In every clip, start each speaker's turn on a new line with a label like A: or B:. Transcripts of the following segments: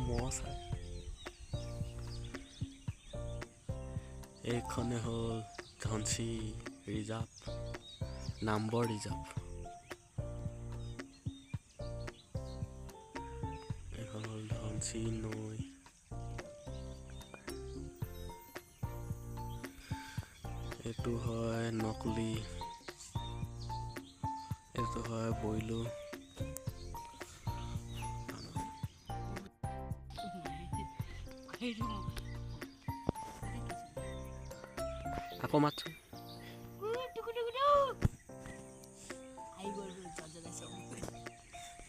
A: মছা এইখনে হ'ল ধনশী reserve number reserve এইখন হ'ল ধনশী নৈ এইটো হয় নকলি এইটো হয় বইলু আকৌ মাতচোন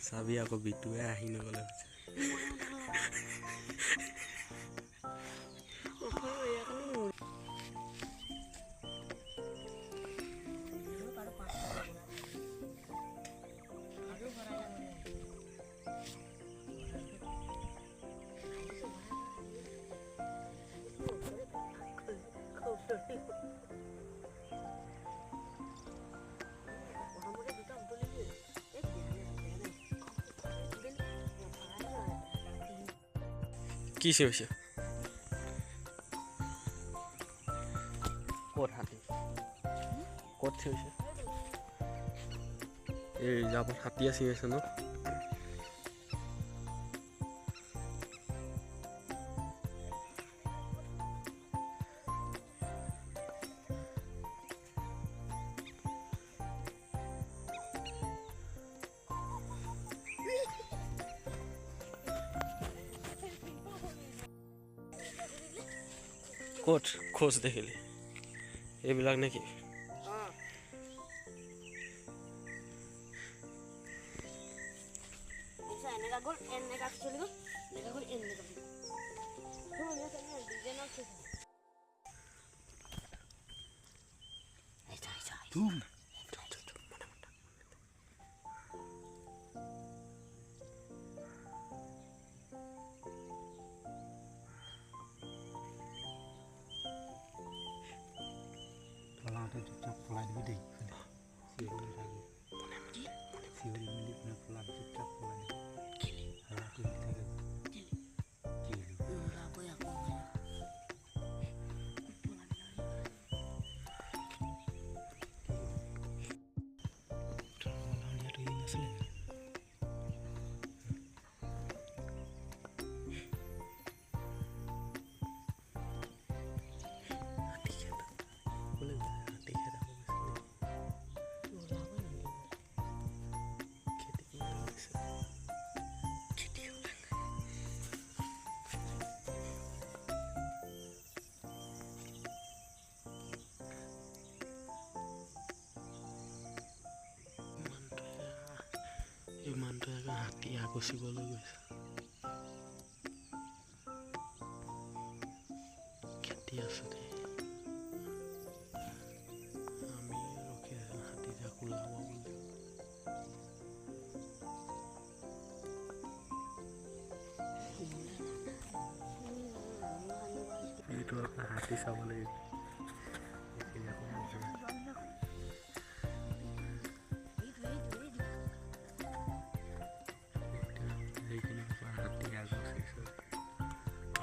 A: চাবি আকৌ বিটুৱে আহি নগলে কি হৈছে ক'ত হাতী ক'ত হৈছে এই ৰিজাৰ্ভত হাতী আছে ন ক'ত খোজ দেখিলি এইবিলাক নেকি
B: চুপচাপ পলাই দিবি দেই চিঞৰি নাথাকিবি চিঞৰি মেলি পলাই চুপচাপ পলাই দিবি হালাটো নাছিলে
A: ইমানটো হাতী আগচিবলৈ গৈছে খেতি আছে দেই আমি ৰখি আছো হাতী যাক ওলাব বুলি এইটো হাতী চাব লাগিব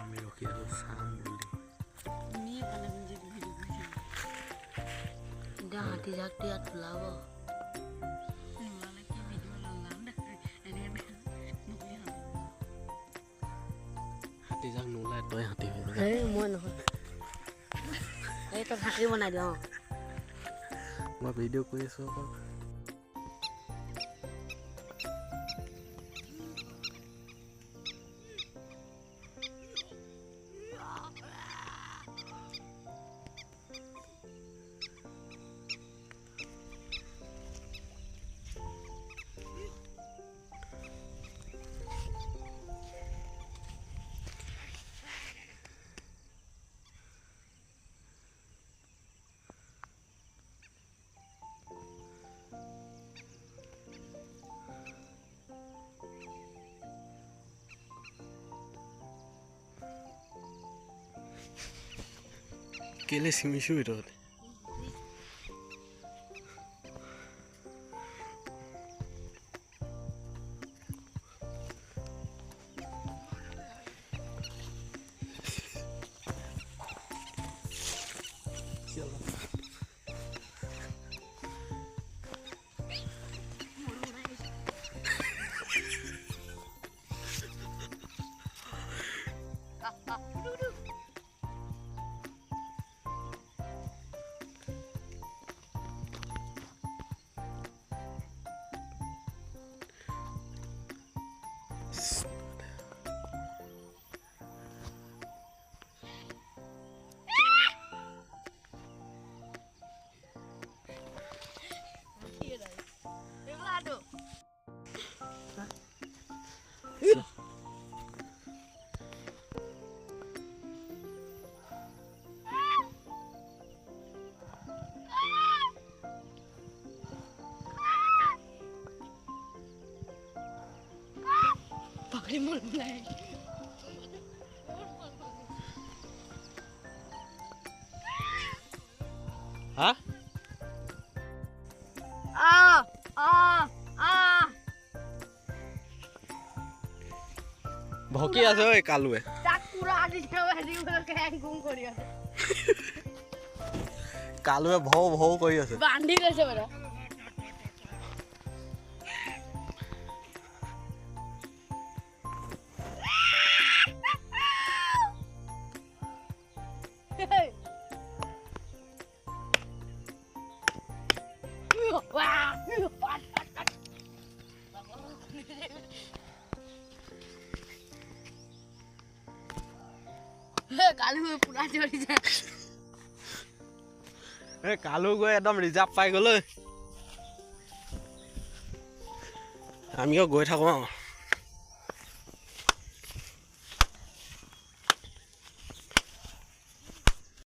A: আমি ৰখি আছো চাম বুলি
C: হাতী যাক ইয়াত ওলাব
A: হাতী যাক নোলায় তই হাতী হৈ
C: মই নহয় এই তই হাতী বনাই দিওঁ
A: মই ভিডিঅ' কৰি আছো আকৌ কেলে চিমিছো ভিতৰত
C: পাখি মন নাই
A: হা ভকি আছে ঐ কালুৱে কালুৱে ভৌ ভৌ কৰি আছে
C: বান্ধি লৈছে বাৰু
A: কালু গৈ একদম ৰিজাৰ্ভ পাই গ'ল আমিও গৈ থাকো আৰু